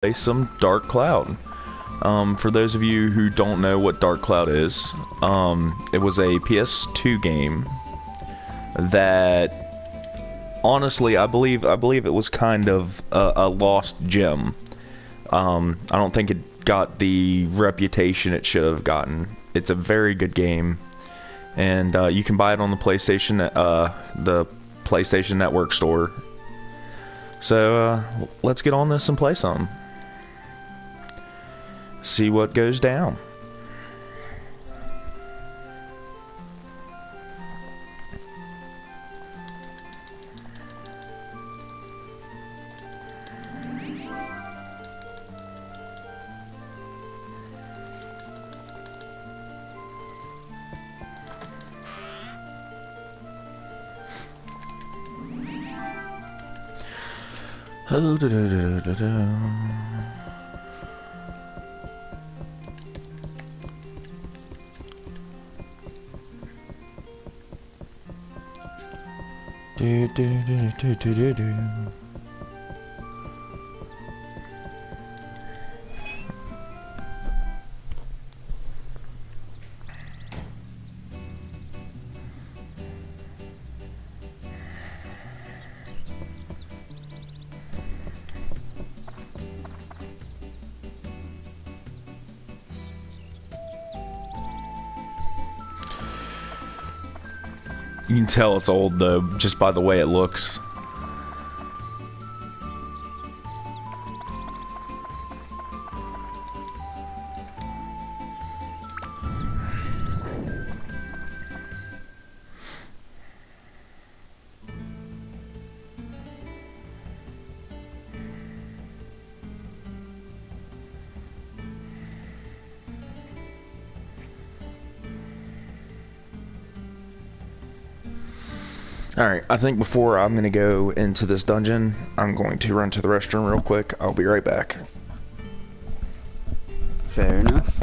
play some Dark Cloud. For those of you who don't know what Dark Cloud is, it was a PS2 game that, honestly, I believe it was kind of a lost gem. I don't think it got the reputation it should have gotten. It's a very good game, and you can buy it on the PlayStation Network store. So let's get on this and play some. See what goes down. Oh, da, da, da, da, da. Do, do, do, do, do, do, do. You can tell it's old though, just by the way it looks. Alright, I think before I'm going to go into this dungeon, I'm going to run to the restroom real quick. I'll be right back. Fair enough.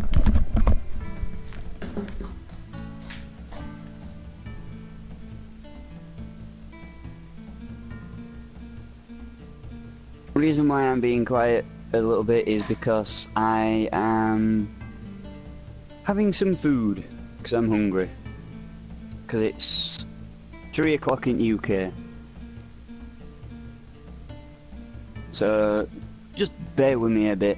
The reason why I'm being quiet a little bit is because I am having some food, because I'm hungry. Because it's 3 o'clock in UK. So, just bear with me a bit.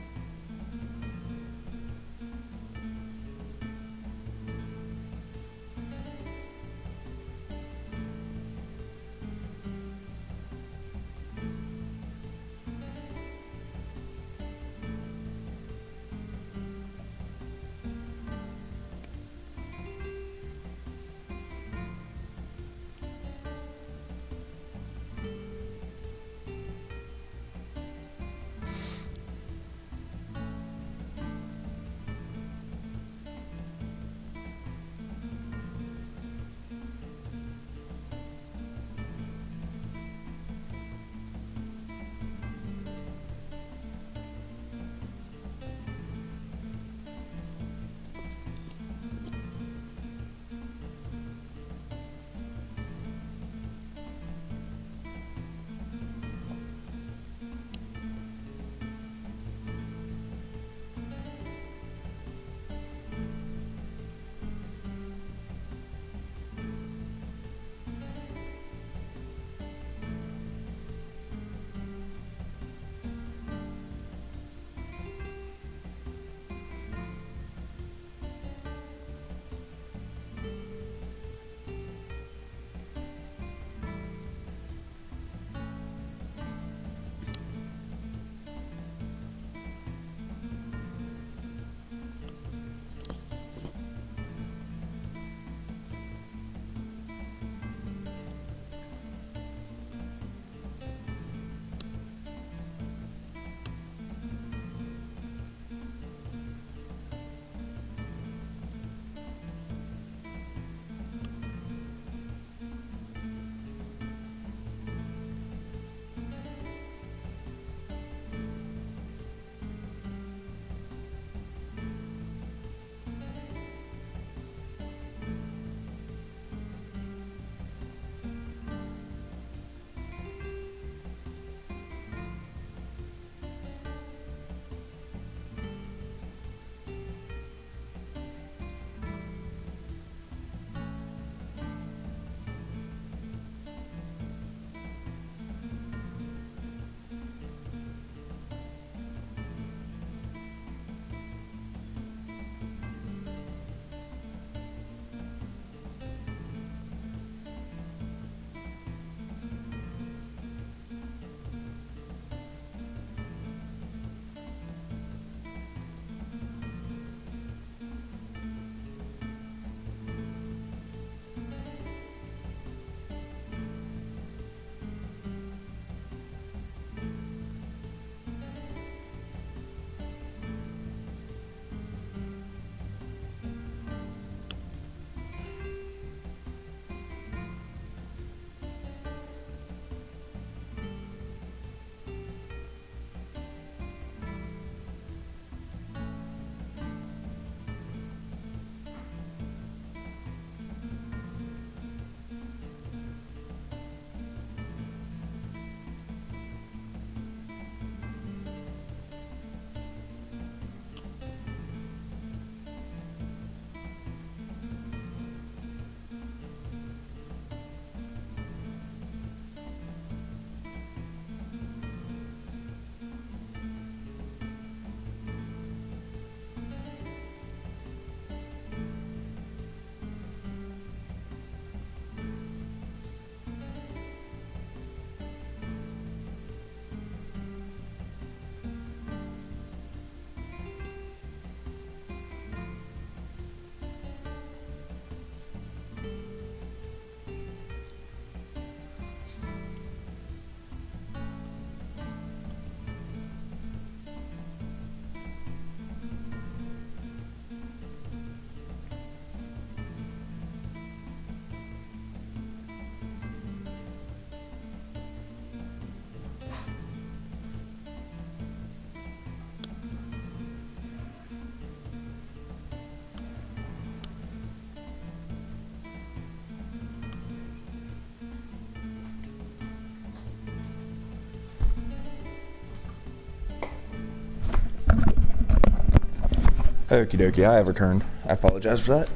Okie dokie, I have returned. I apologize for that.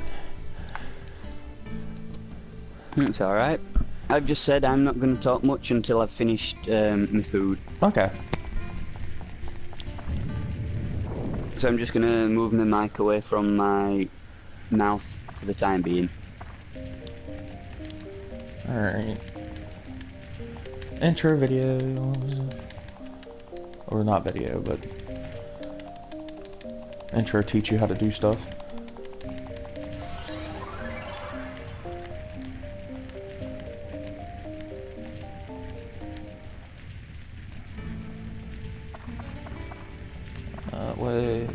It's alright. I've just said I'm not going to talk much until I've finished my food. Okay. So I'm just going to move my mic away from my mouth for the time being. Alright. Intro video. Or not video, but intro teach you how to do stuff. That way.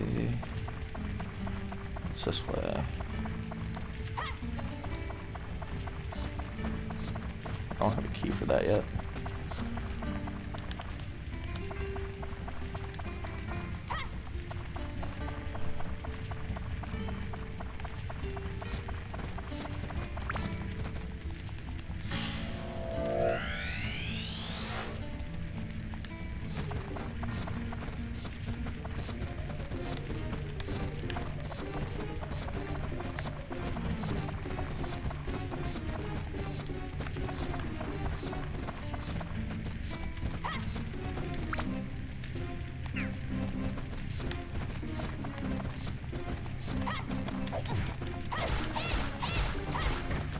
It's this way. I don't have a key for that yet.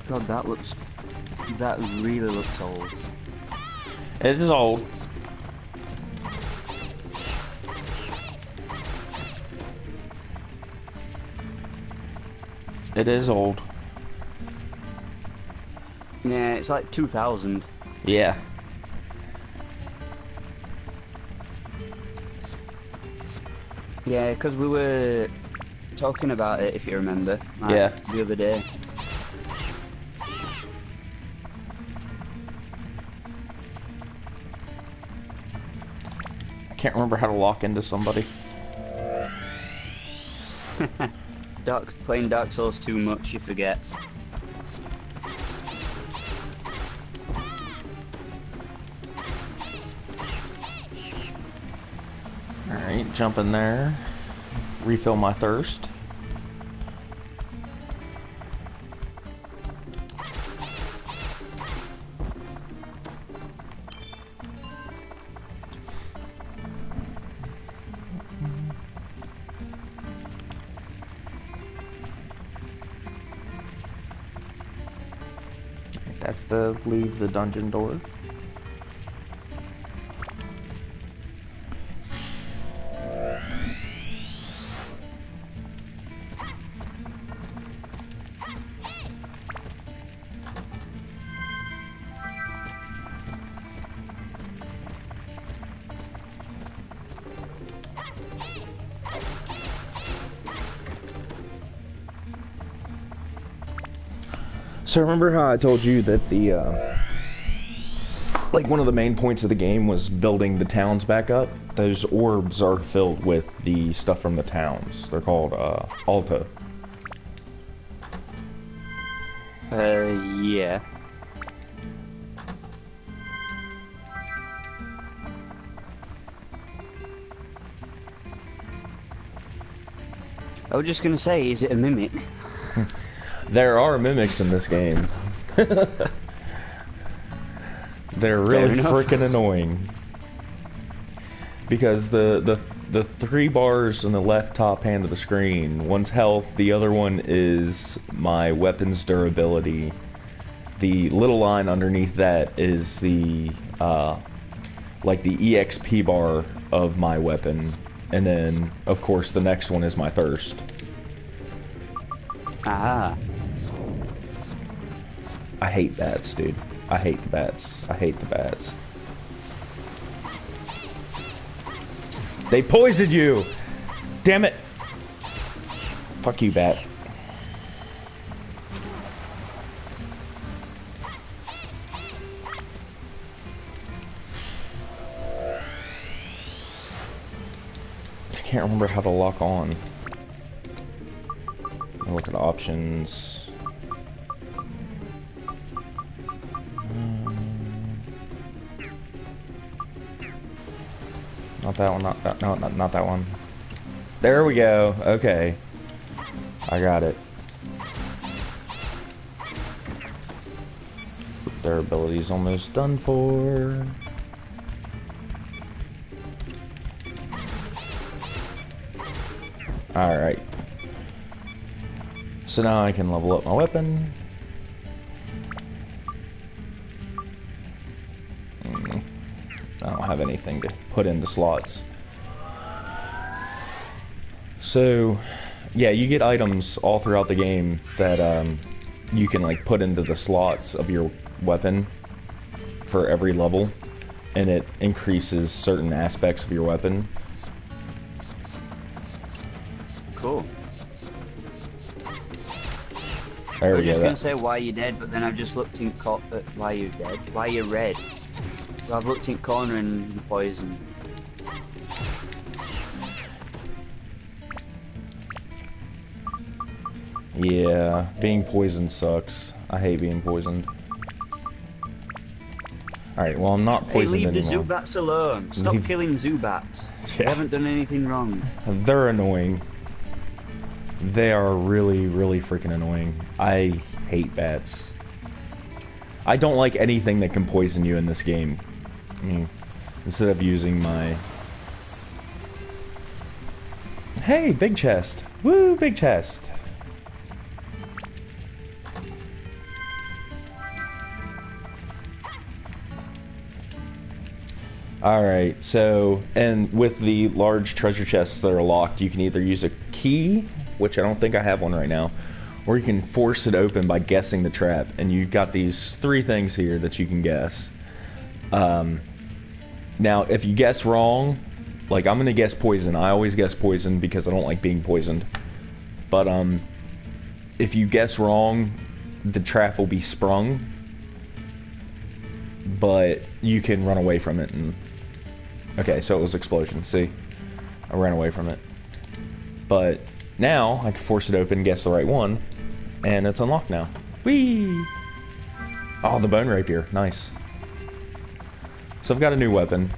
God, that really looks old. It is old. It is old. Yeah, it's like 2000. Yeah. Yeah, because we were talking about it, if you remember. Like, Yeah. The other day. I can't remember how to lock into somebody. Playing Dark Souls too much, you forget. Alright, jump in there. Refill my thirst. That's the leave the dungeon door. So remember how I told you that the, like one of the main points of the game was building the towns back up? Those orbs are filled with the stuff from the towns. They're called, Alta. Yeah. I was just gonna say, is it a mimic? There are mimics in this game. They're really freaking annoying. Because the three bars on the left top hand of the screen, one's health, the other one is my weapon's durability. The little line underneath that is the like the EXP bar of my weapon. And then, of course, the next one is my thirst. Ah. I hate bats, dude. I hate the bats. I hate the bats. They poisoned you! Damn it! Fuck you, bat. I can't remember how to lock on. I'll look at options. Not that one, not that one. There we go. Okay. I got it. Their ability's almost done for. Alright. So now I can level up my weapon. I don't have anything to put in the slots. So, yeah, you get items all throughout the game that you can like put into the slots of your weapon for every level, and it increases certain aspects of your weapon. Cool. There I we was just go. going to say why you're dead, but then I've just looked in why you're dead. Why you're red. So I've looked in corner and you're poisoned. Yeah, being poisoned sucks. I hate being poisoned. Alright, well I'm not Hey, poisoned leave the anymore. Zubats alone. Stop Leave- killing Zubats. They Yeah. haven't done anything wrong. They're annoying. They are really, really freaking annoying. I hate bats. I don't like anything that can poison you in this game. I mean, instead of using my... Hey, big chest! Woo, big chest! Alright, so, and with the large treasure chests that are locked, you can either use a key, which I don't think I have one right now, or you can force it open by guessing the trap. And you've got these 3 things here that you can guess. Now, if you guess wrong, like I'm gonna guess poison. I always guess poison because I don't like being poisoned. But if you guess wrong, the trap will be sprung. But you can run away from it and... Okay, so it was explosion. See? I ran away from it. But now I can force it open, guess the right one, and it's unlocked now. Whee! Oh, the bone rapier. Nice. So I've got a new weapon.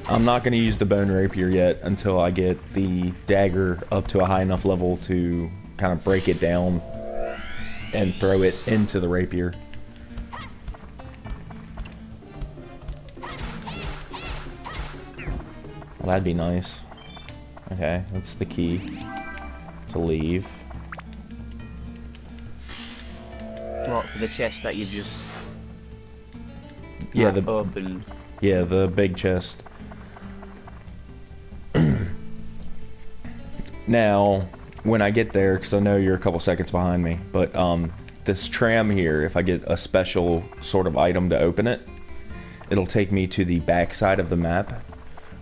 I'm not going to use the bone rapier yet until I get the dagger up to a high enough level to kind of break it down and throw it into the rapier. Well, that'd be nice. Okay, that's the key to leave. What, for the chest that you've just Yeah, opened? Yeah, the big chest. Now, when I get there, because I know you're a couple seconds behind me, but this tram here, if I get a special sort of item to open it, it'll take me to the back side of the map,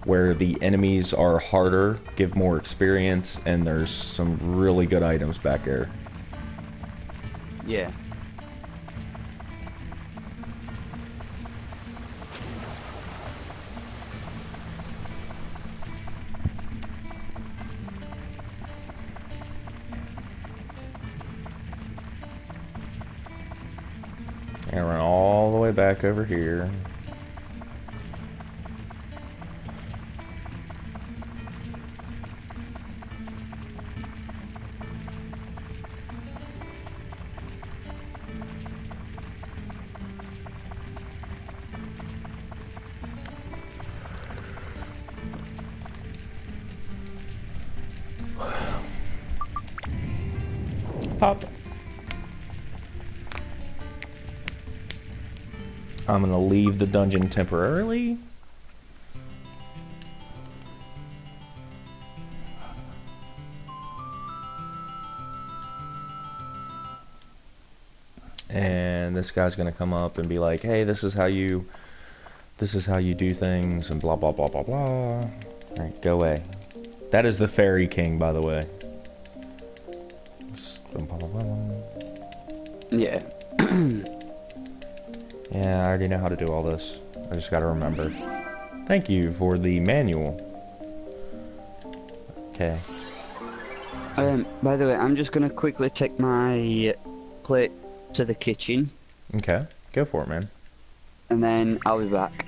where the enemies are harder, give more experience, and there's some really good items back there. Yeah. And run all the way back over here. Pop. I'm gonna leave the dungeon temporarily. And this guy's gonna come up and be like, "Hey, this is how you do things," and blah blah blah blah blah. Alright, go away. That is the Fairy King, by the way. Yeah. Yeah, I already know how to do all this. I just gotta remember. Thank you for the manual. Okay. By the way, I'm just gonna quickly take my plate to the kitchen. Okay, go for it, man. And then I'll be back.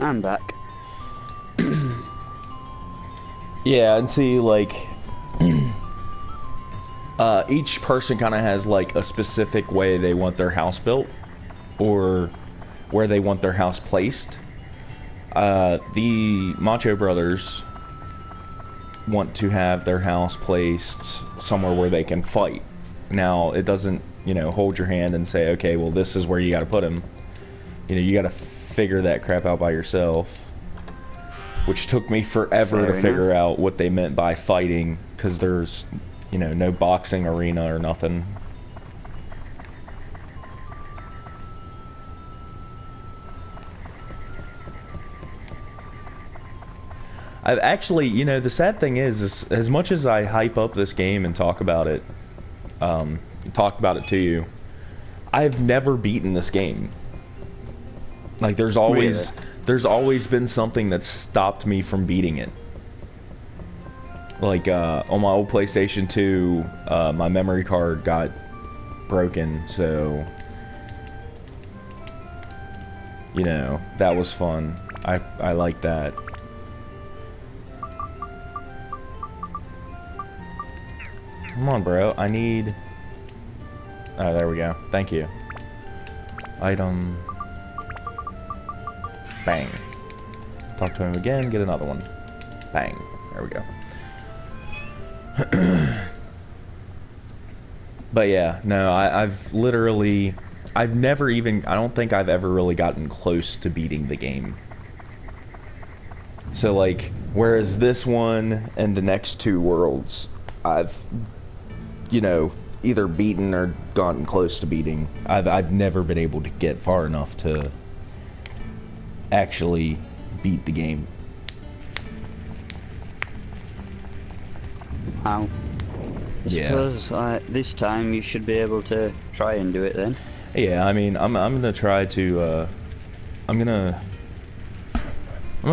I'm back. Yeah, and see, like, each person kind of has, like, a specific way they want their house built, or where they want their house placed. The Macho Brothers want to have their house placed somewhere where they can fight. Now, it doesn't, you know, hold your hand and say, okay, well, this is where you gotta put him. You know, you gotta figure that crap out by yourself. Which took me forever to figure out what they meant by fighting, because there's, you know, no boxing arena or nothing. I've actually, you know, the sad thing is as much as I hype up this game and talk about it to you, I've never beaten this game. Like, there's always been something that stopped me from beating it. Like, on my old PlayStation 2, my memory card got broken, so, you know, that was fun. I like that. Come on, bro. I need... Oh, there we go. Thank you. Item... Bang. Talk to him again, get another one. Bang. There we go. But yeah, no, I've never even, I don't think I've ever really gotten close to beating the game. So, like, whereas this one and the next two worlds, I've, you know, either beaten or gotten close to beating. I've never been able to get far enough to actually beat the game. Wow. I Yeah. suppose this time you should be able to try and do it then. Yeah, I mean, I'm gonna try to I'm gonna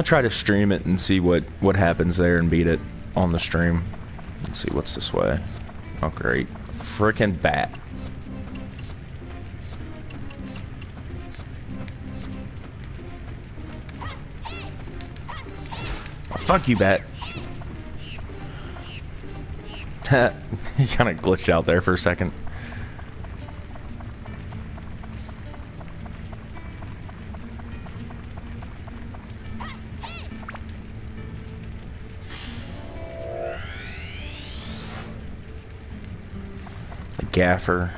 try to stream it and see what happens there and beat it on the stream. Let's see what's this way. Oh great, frickin' bat. Fuck you, bat. He kind of glitched out there for a second. The gaffer.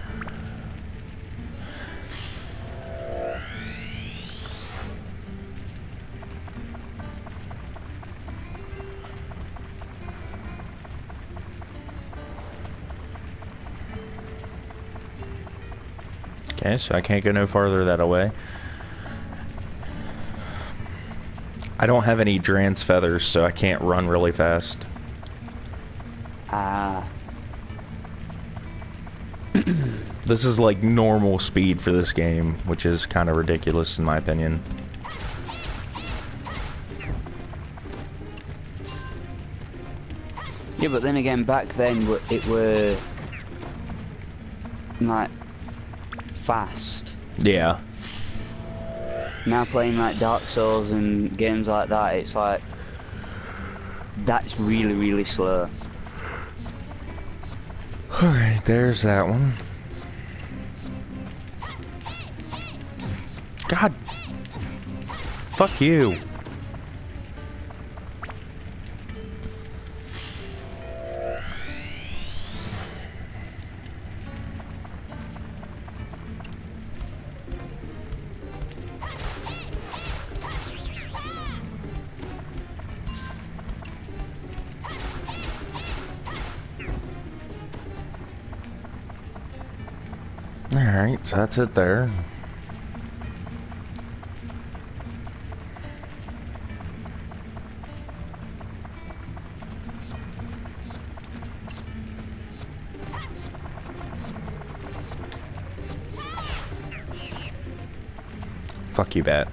Okay, so I can't go no farther that way. I don't have any Dran's feathers, so I can't run really fast. Ah. This is like normal speed for this game, which is kind of ridiculous in my opinion. Yeah, but then again, back then it were like fast. Yeah. Now playing like Dark Souls and games like that, it's like that's really, really slow. Alright, there's that one. God. Fuck you. Alright, so that's it there. Fuck you, bat.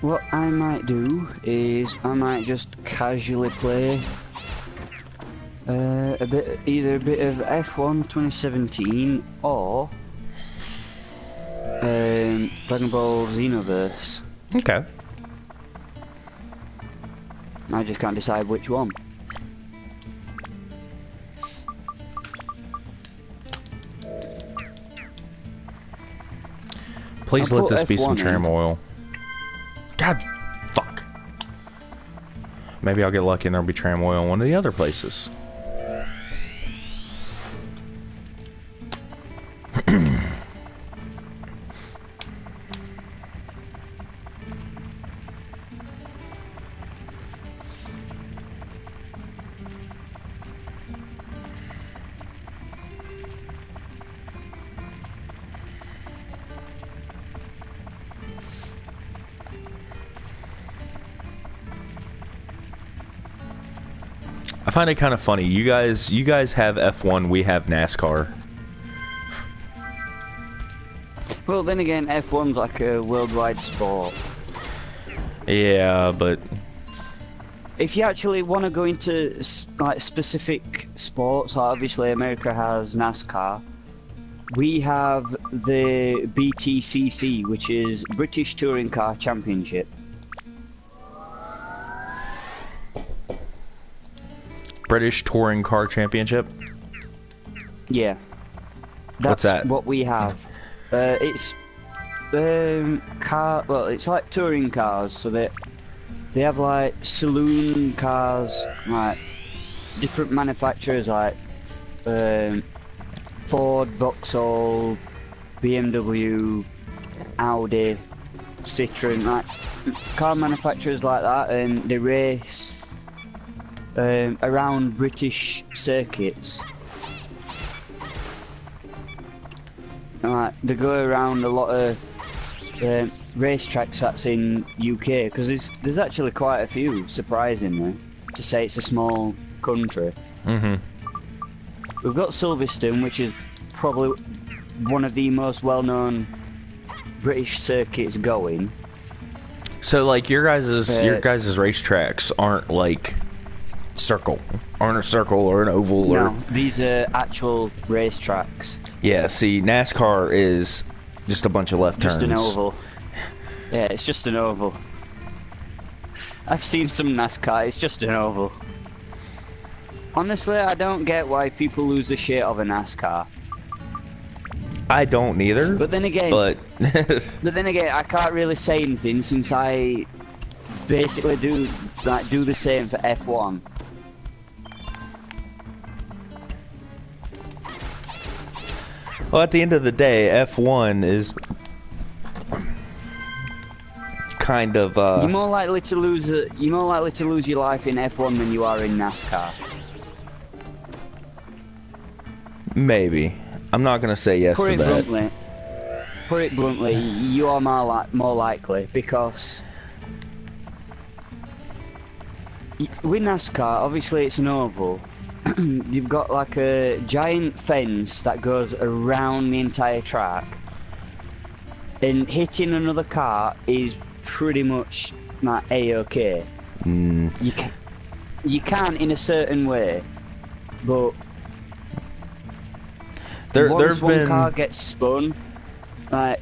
What I might do is I might just casually play either a bit of F1 2017 or Dragon Ball Xenoverse. Okay. I just can't decide which one. Please I'll let put this be some F1 tram in. oil. God, fuck. Maybe I'll get lucky and there'll be tram oil in one of the other places. I find it kind of funny. You guys have F1, we have NASCAR. Well, then again, F1's like a worldwide sport. Yeah, but If you actually want to go into like specific sports, like obviously America has NASCAR. We have the BTCC, which is British Touring Car Championship. British Touring Car Championship? Yeah. What's that? What we have. It's car. Well, it's like touring cars, so that they have like saloon cars, like different manufacturers, like Ford, Vauxhall, BMW, Audi, Citroen, like car manufacturers like that, and they race around British circuits. Like, they go around a lot of racetracks that's in UK, because there's actually quite a few, surprisingly, to say it's a small country. Mm-hmm. We've got Silverstone, which is probably one of the most well-known British circuits going. So, like, your guys' racetracks aren't like aren't a circle or an oval or... No, these are actual racetracks. Yeah, see, NASCAR is just a bunch of left turns. Just an oval. Yeah, it's just an oval. I've seen some NASCAR, it's just an oval. Honestly, I don't get why people lose the shit of a NASCAR. I don't neither. But then again, but I can't really say anything since I basically do the same for F1. Well, at the end of the day, F1 is kind of You're more likely to lose your life in F1 than you are in NASCAR. Maybe. I'm not gonna say yes to that. Put it bluntly, you are more likely, because with NASCAR, obviously it's an oval. You've got like a giant fence that goes around the entire track, and hitting another car is pretty much like A-okay. Mm. You can in a certain way, but once one car gets spun, like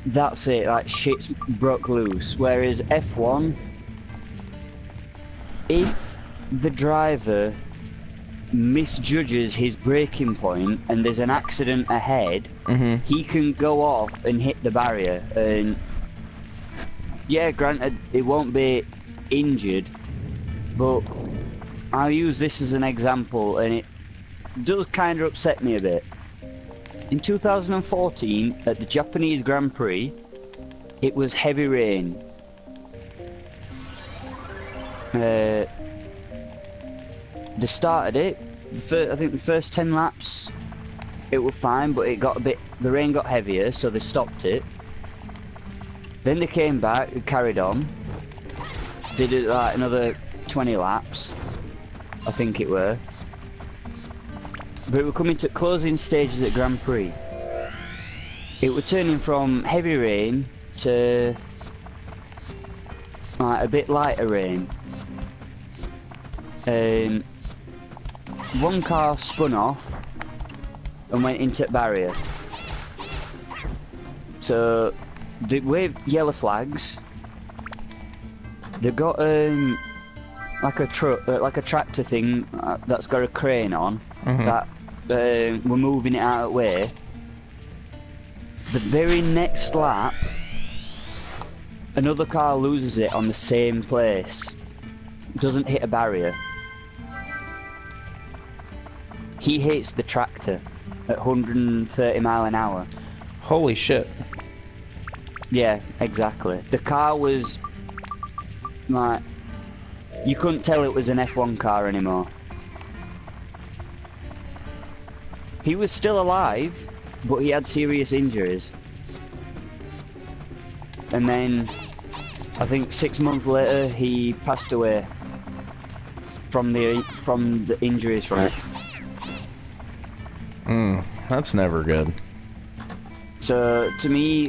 that's it. Like shit's broke loose. Whereas F1, if the driver misjudges his braking point and there's an accident ahead, he can go off and hit the barrier. And yeah, granted, it won't be injured, but I'll use this as an example, and it does kind of upset me a bit. In 2014, at the Japanese Grand Prix, it was heavy rain. They started it. I think the first 10 laps, it was fine, but it got a bit. The rain got heavier, so they stopped it. Then they came back, and carried on. Did it like another 20 laps, I think it were. But it were coming to closing stages at Grand Prix. It were turning from heavy rain to like a bit lighter rain. One car spun off and went into the barrier. So they waved yellow flags. They got like a truck, like a tractor thing that's got a crane on that we're moving it out of the way. The very next lap, another car loses it on the same place. Doesn't hit a barrier. He hits the tractor at 130 mile an hour. Holy shit. Yeah, exactly. The car was like, you couldn't tell it was an F1 car anymore. He was still alive, but he had serious injuries. And then, I think 6 months later, he passed away from the injuries from it. That's never good. So to me,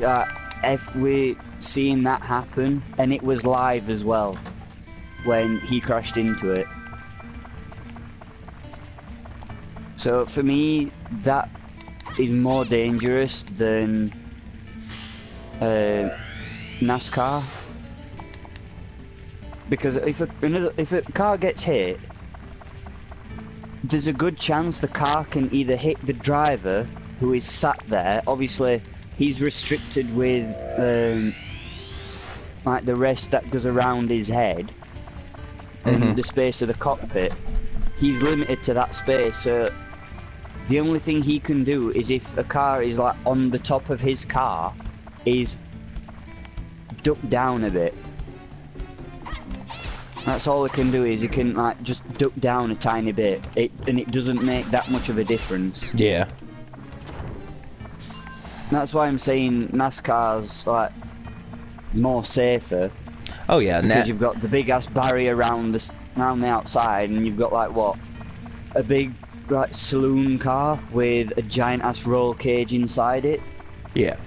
if we're seeing that happen, and it was live as well when he crashed into it. So for me, that is more dangerous than NASCAR, because if a car gets hit, there's a good chance the car can either hit the driver who is sat there. Obviously, he's restricted with like the rest that goes around his head and the space of the cockpit. He's limited to that space, so the only thing he can do is, if a car is like on the top of his car, is duck down a bit. That's all he can do, is he can like just duck down a tiny bit, and it doesn't make that much of a difference. Yeah. That's why I'm saying NASCAR's like more safer. Oh yeah, because you've got the big ass barrier around the outside, and you've got like what, a big like saloon car with a giant ass roll cage inside it. Yeah.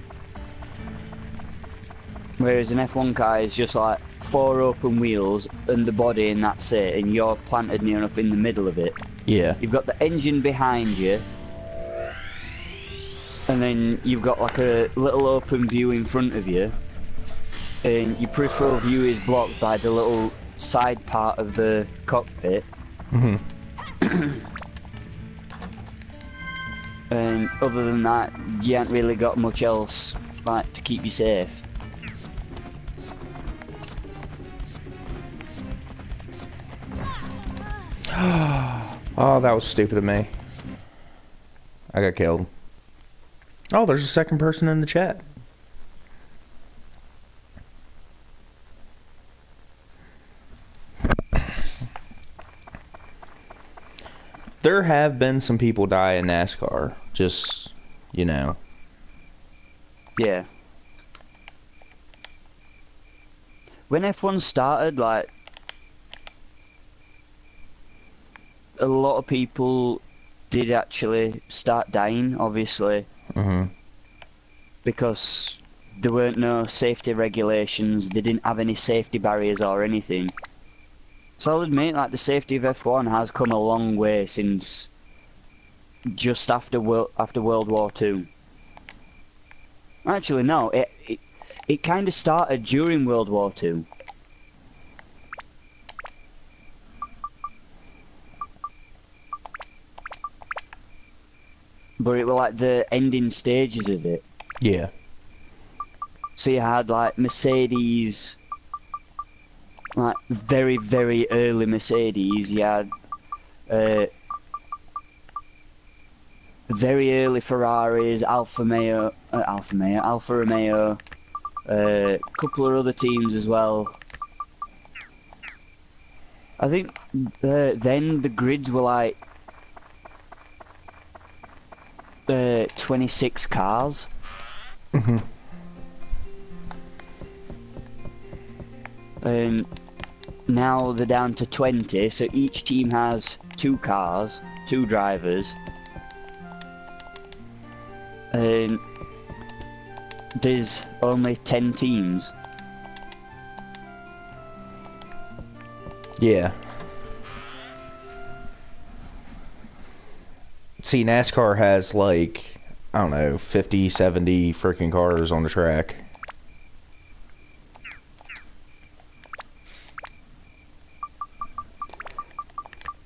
Whereas an F1 car is just like 4 open wheels and the body, and that's it, and you're planted near enough in the middle of it. Yeah. You've got the engine behind you, and then you've got like a little open view in front of you, and your peripheral view is blocked by the little side part of the cockpit. And other than that, you ain't really got much else like to keep you safe. Oh, that was stupid of me. I got killed. Oh, there's a second person in the chat. There have been some people die in NASCAR. Just, you know. Yeah. When F1 started, like, a lot of people did actually start dying, obviously. Because there weren't no safety regulations. They didn't have any safety barriers or anything. So I'll admit, like, the safety of F1 has come a long way since just after World War II. Actually, no, it kind of started during World War II. But it was like the ending stages of it. Yeah. So you had like Mercedes, like very, very early Mercedes. You had very early Ferraris, Alfa Romeo, a couple of other teams as well. I think then the grids were like 26 cars. Mm-hmm. And now they're down to 20, so each team has 2 cars, 2 drivers. And there's only 10 teams. Yeah. See, NASCAR has like, I don't know, 50, 70 freaking cars on the track.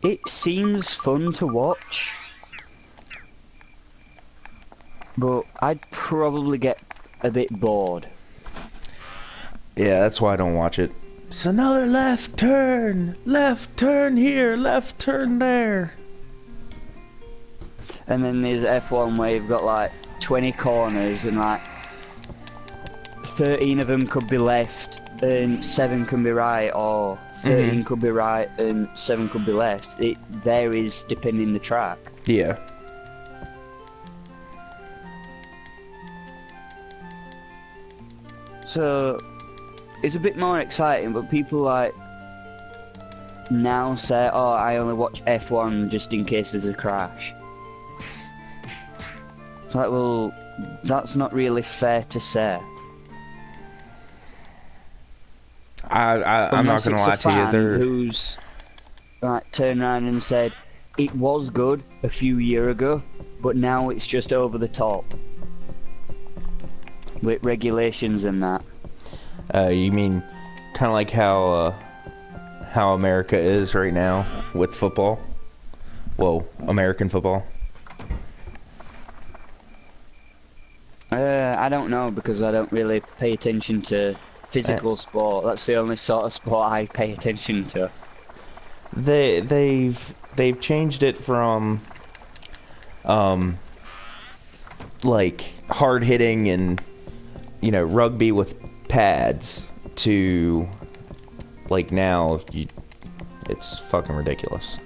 It seems fun to watch, but I'd probably get a bit bored. Yeah, that's why I don't watch it. It's another left turn here, left turn there. And then there's F1 where you've got like 20 corners and like 13 of them could be left and 7 can be right, or 13 could be right and 7 could be left. It varies depending the track. Yeah. So it's a bit more exciting, but people like now say, oh, I only watch F1 just in case there's a crash. It's like, well, that's not really fair to say. I'm not going to lie to you. There, who's like turned around and said it was good a few years ago, but now it's just over the top with regulations and that. You mean kind of like how America is right now with football? Whoa, American football. I don't know, because I don't really pay attention to physical sport. That's the only sort of sport I pay attention to. They've changed it from like hard hitting and, you know, rugby with pads to like now it's fucking ridiculous.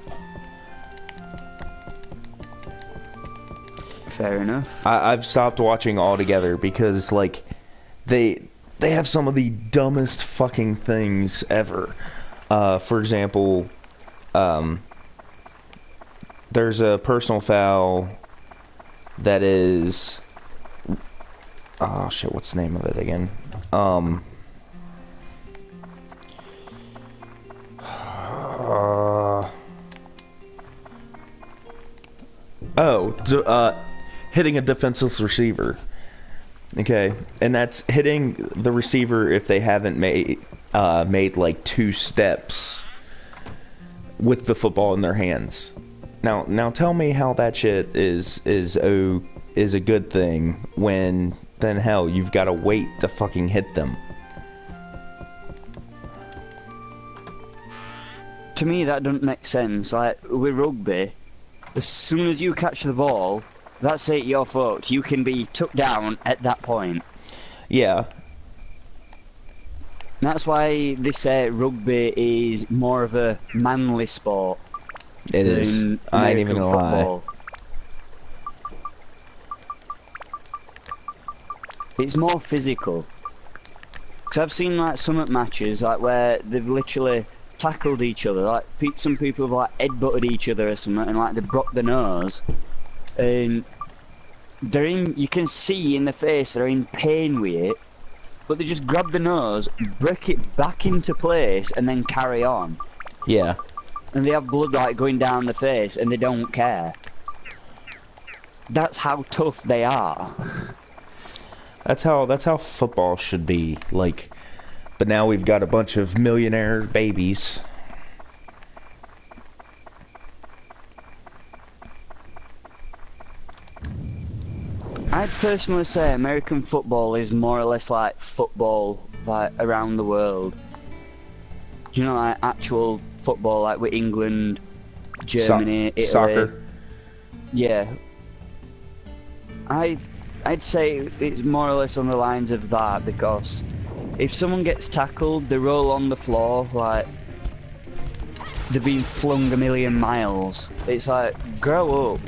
Fair enough. I've stopped watching altogether because like they have some of the dumbest fucking things ever. For example, there's a personal foul that is, oh shit, what's the name of it again? Hitting a defenseless receiver. Okay, and that's hitting the receiver if they haven't made like 2 steps with the football in their hands. Now tell me how that shit is a good thing when then hell you've got to wait to fucking hit them. To me, that doesn't make sense. Like with rugby, as soon as you catch the ball, that's it, you're fucked. You can be took down at that point. Yeah. That's why they say rugby is more of a manly sport. It is. I ain't even gonna lie. It's more physical. Because I've seen like some matches like where they've literally tackled each other. Like some people have like headbutted each other or something, and like they broke the nose. And they're in. You can see in the face they're in pain with it, but they just grab the nose, break it back into place, and then carry on. Yeah. And they have blood like going down the face, and they don't care. That's how tough they are. That's how football should be. Like, but now we've got a bunch of millionaire babies. I'd personally say American football is more or less like football like around the world. Do you know, like actual football, like with England, Germany, Italy. Soccer. Yeah. I'd say it's more or less on the lines of that, because if someone gets tackled, they roll on the floor like they're being flung a million miles. It's like, grow up.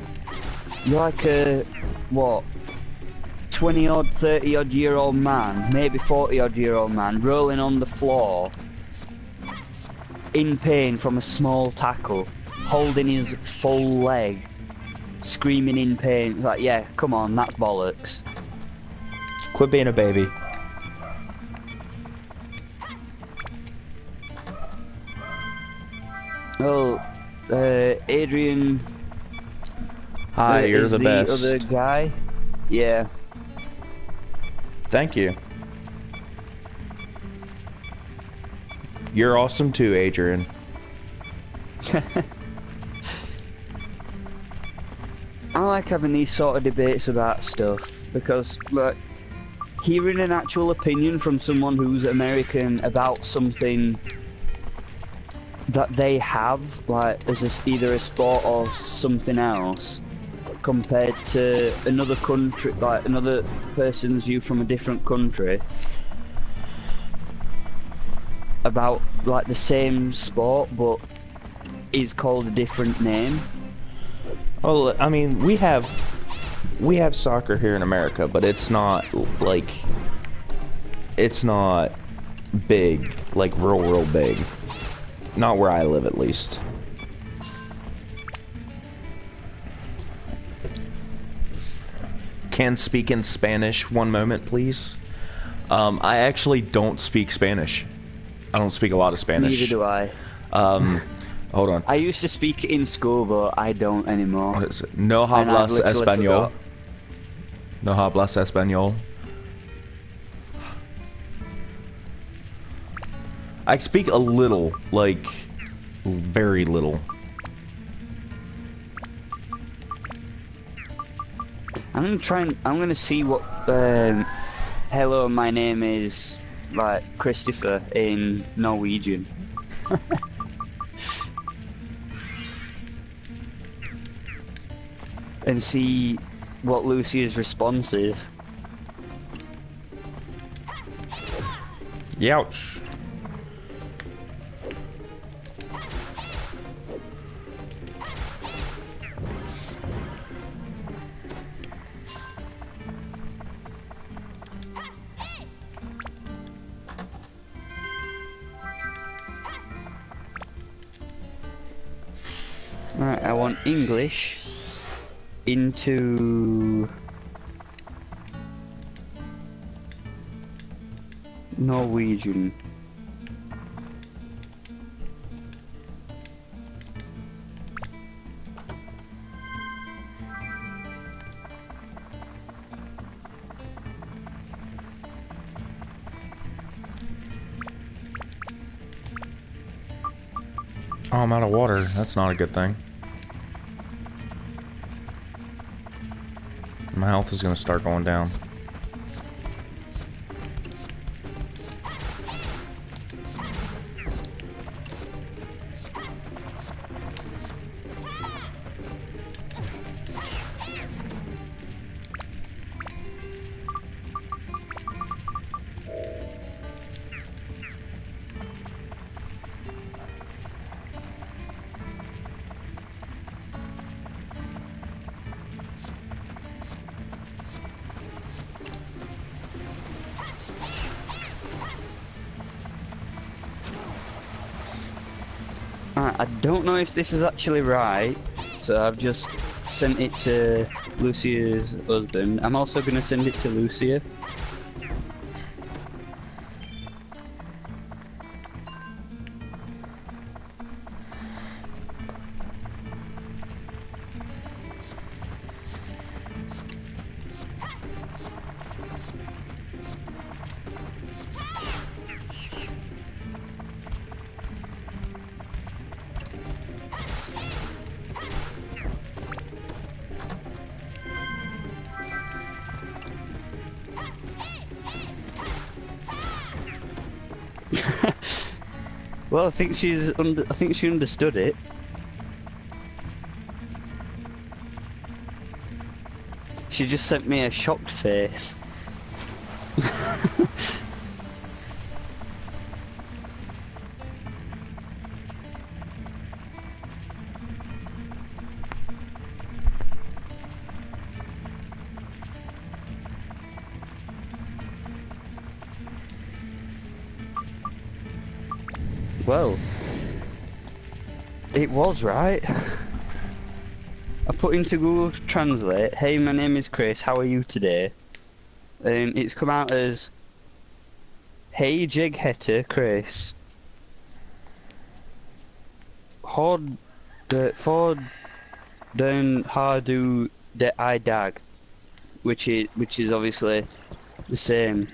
You're like a, what, 20 odd, 30 odd year old man, maybe 40 odd year old man, rolling on the floor in pain from a small tackle, holding his full leg, screaming in pain. It's like, yeah, come on, that's bollocks. Quit being a baby. Oh, Adrian. Hi, you're is the best. Other guy. Yeah. Thank you. You're awesome too, Adrian. I like having these sort of debates about stuff because, like, hearing an actual opinion from someone who's American about something that they have, like, as either a sport or something else, compared to another country, like another person's view from a different country about like the same sport but is called a different name. Well, I mean, we have soccer here in America, but it's not like, it's not big, like real big. Not where I live, at least. Can speak in Spanish. One moment, please. I actually don't speak Spanish. I don't speak a lot of Spanish. Neither do I. Hold on. I used to speak in school, but I don't anymore. What is it? No hablas español. No hablas español. I speak a little, like, very little. I'm gonna see what, hello, my name is, like, Christopher in Norwegian. And see what Lucia's response is. Youch. Right, I want English into Norwegian. Oh, I'm out of water. That's not a good thing. My health is going to start going down. I don't know if this is actually right, so I've just sent it to Lucia's husband. I'm also going to send it to Lucia. Well, I think I think she understood it. She just sent me a shocked face. Well, it was right. I put into Google Translate, "Hey, my name is Chris, how are you today?" It's come out as, "Hey, GHSTlordlambert, Chris. Hod, for den har du det I dag," which is obviously the same.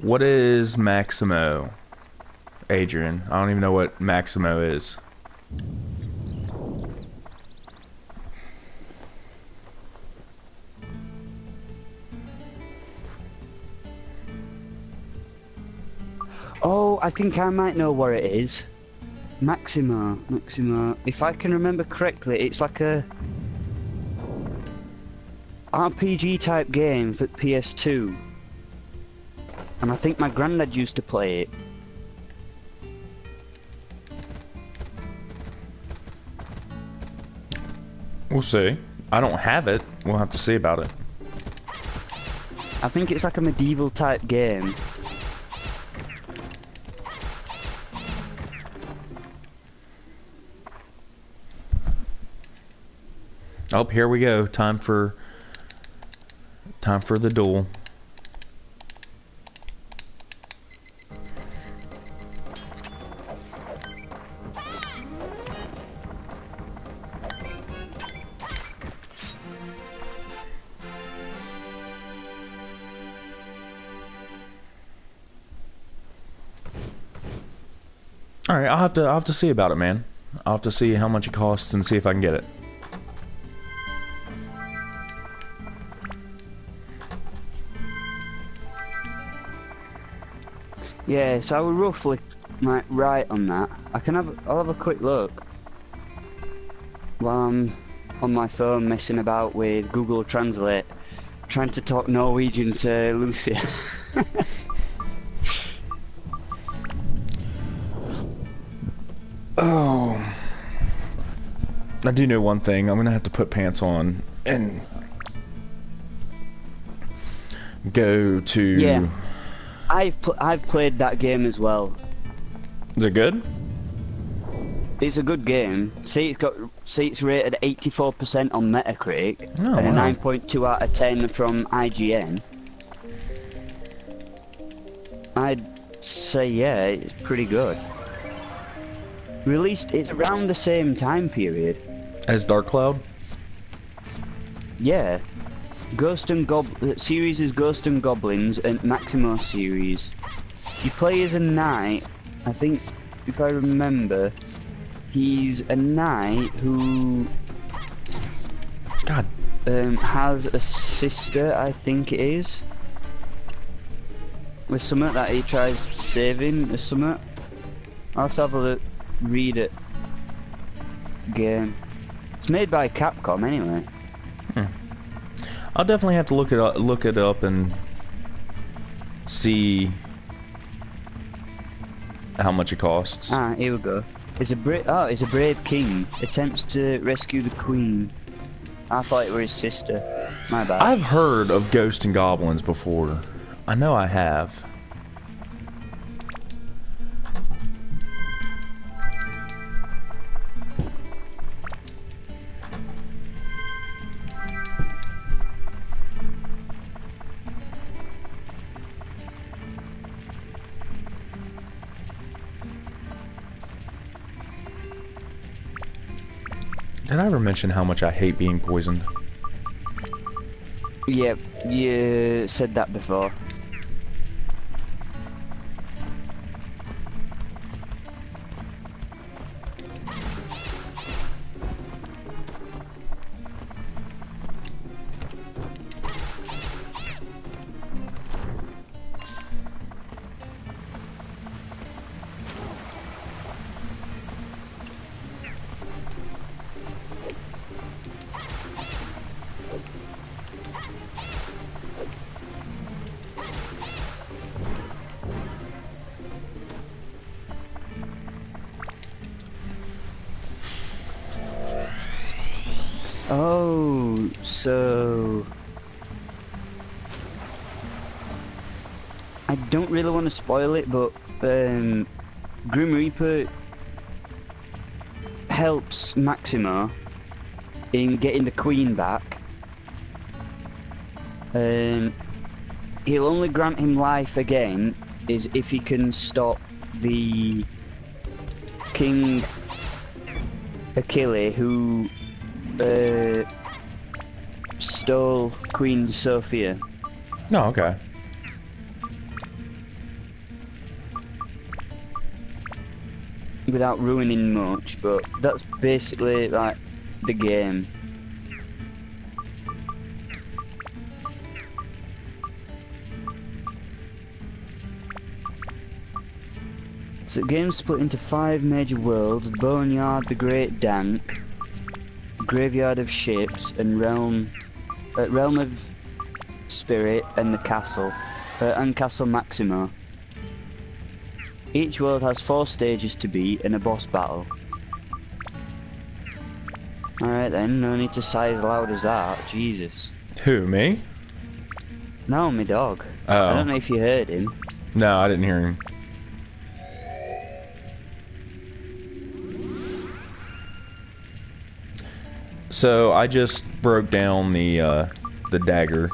What is Maximo? Adrian, I don't even know what Maximo is. Oh, I think I might know what it is. Maximo. If I can remember correctly, it's like a RPG type game for PS2. And I think my granddad used to play it. We'll see. I don't have it. We'll have to see about it. I think it's like a medieval type game. Oh, here we go. Time for the duel. All right, I'll have to see about it, man. I'll have to see how much it costs and see if I can get it. Yeah, so I was roughly right on that. I'll have a quick look while I'm on my phone messing about with Google Translate, trying to talk Norwegian to Lucia. Oh, I do know one thing. I'm gonna have to put pants on and go to. Yeah, I've played that game as well. Is it good? It's a good game. See, it's rated 84% on Metacritic Oh, and a wow. 9.2 out of 10 from IGN. I'd say yeah, it's pretty good. Released, it's around the same time period. As Dark Cloud? Yeah. Series is Ghost and Goblins and Maximo series. You play as a knight. I think if I remember, he's a knight who God. Has a sister, I think it is. With something that he tries saving or something. I'll have to have a look, read it. Game. It's made by Capcom anyway. I'll definitely have to look it up and see how much it costs. Ah, here we go. It's a brave king attempts to rescue the queen. I thought it were his sister. My bad. I've heard of Ghosts and Goblins before. I know I have. Did I ever mention how much I hate being poisoned? Yep, you said that before. Oh, so I don't really want to spoil it, but Grim Reaper helps Maximo in getting the Queen back. He'll only grant him life again is if he can stop the King Achille who stole Queen Sophia. No, okay. Without ruining much, but that's basically like the game. So the game's split into 5 major worlds: the Boneyard, the Great Dank, Graveyard of Ships, and Realm of Spirit, and the Castle, and Castle Maximo. Each world has 4 stages to beat and a boss battle. Alright then, no need to sigh as loud as that, Jesus. Who, me? No, my dog. Oh. I don't know if you heard him. No, I didn't hear him. So I just broke down the dagger.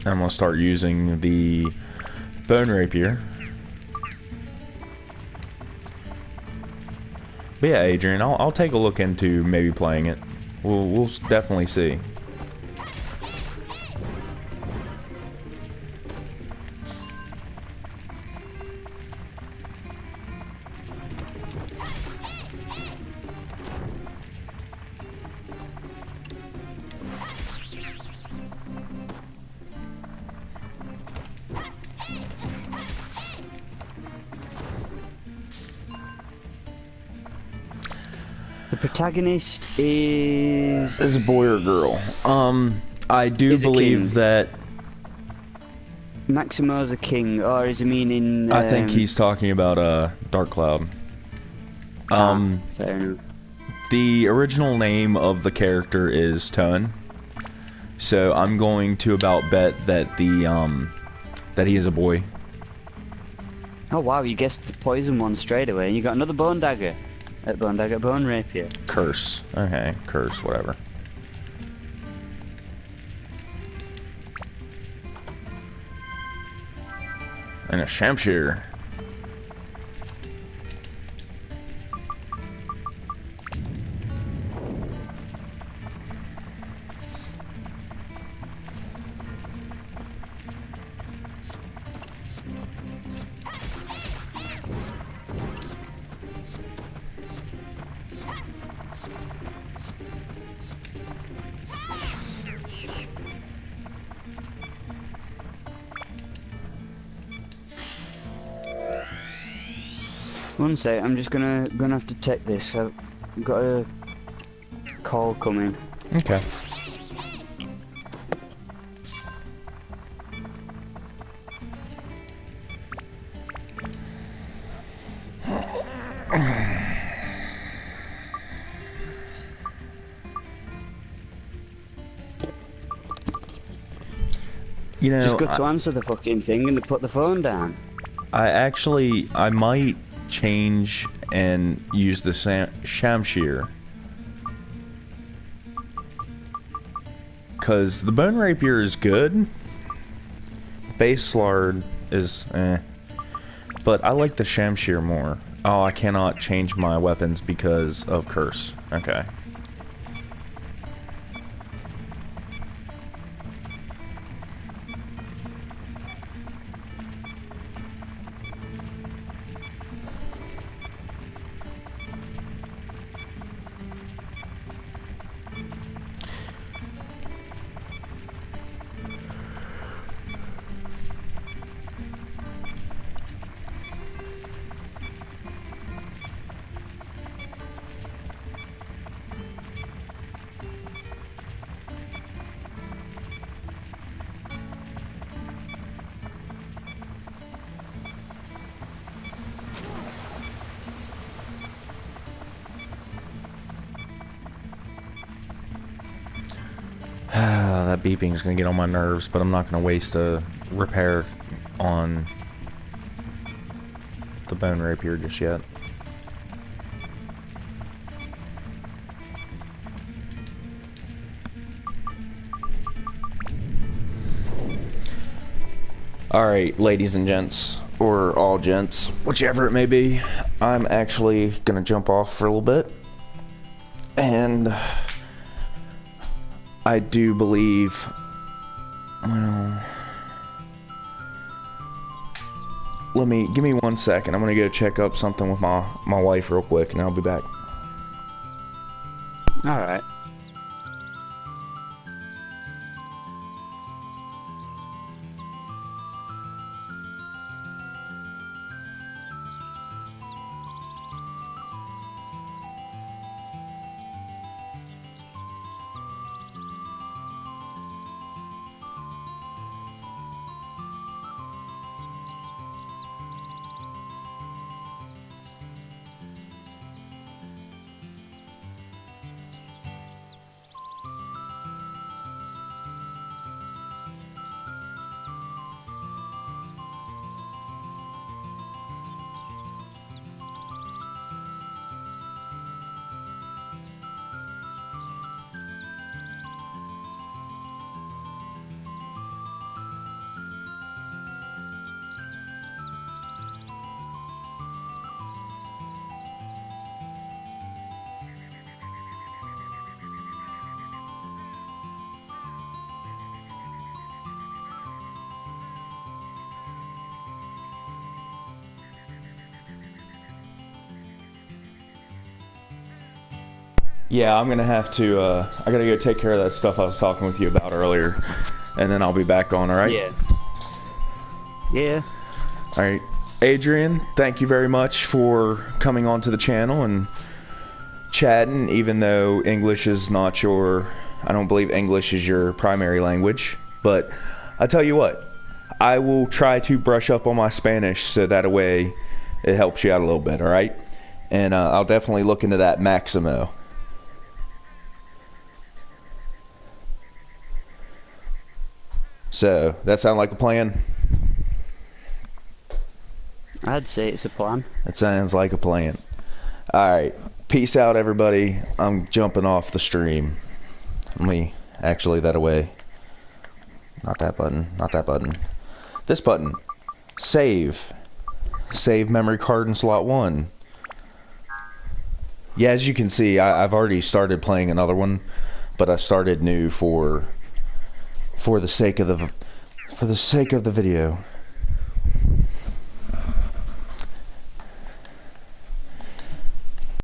I'm gonna start using the bone rapier. But yeah, Adrian, I'll take a look into maybe playing it. We'll definitely see. The protagonist is a boy or girl? I do believe that Maximo's a king, or is he meaning? I think he's talking about Dark Cloud. Fair enough. The original name of the character is Tun, so I'm going to about bet that that he is a boy. Oh wow, you guessed the poison one straight away, and you got another bone dagger. Bone rapier. Curse. Okay, curse, whatever. And a Shamshir. One sec, I'm just gonna have to take this. I've got a call coming. Okay. You know, Just got to answer the fucking thing and put the phone down. I might change and use the Shamshir. Because the Bone Rapier is good. Vetis-Fett is eh. But I like the Shamshir more. Oh, I cannot change my weapons because of curse. Okay. That beeping is going to get on my nerves, but I'm not going to waste a repair on the Bone Rapier just yet. Alright, ladies and gents, or all gents, whichever it may be, I'm actually going to jump off for a little bit. And I do believe, well, give me 1 second. I'm gonna go check up something with my wife real quick, and I'll be back. All right. Yeah, I'm gonna have to, I gotta go take care of that stuff I was talking with you about earlier, and then I'll be back on, alright? Yeah. Yeah. Alright. Adrian, thank you very much for coming onto the channel and chatting, even though English is not your, I don't believe English is your primary language, but I tell you what, I will try to brush up on my Spanish so that way it helps you out a little bit, alright? And I'll definitely look into that Maximo. So, that sound like a plan? I'd say it's a plan. It sounds like a plan. Alright, peace out everybody. I'm jumping off the stream. Let me, actually, that away. Not that button, not that button. This button. Save. Save memory card in slot 1. Yeah, as you can see, I've already started playing another one, but I started new for the sake of the video.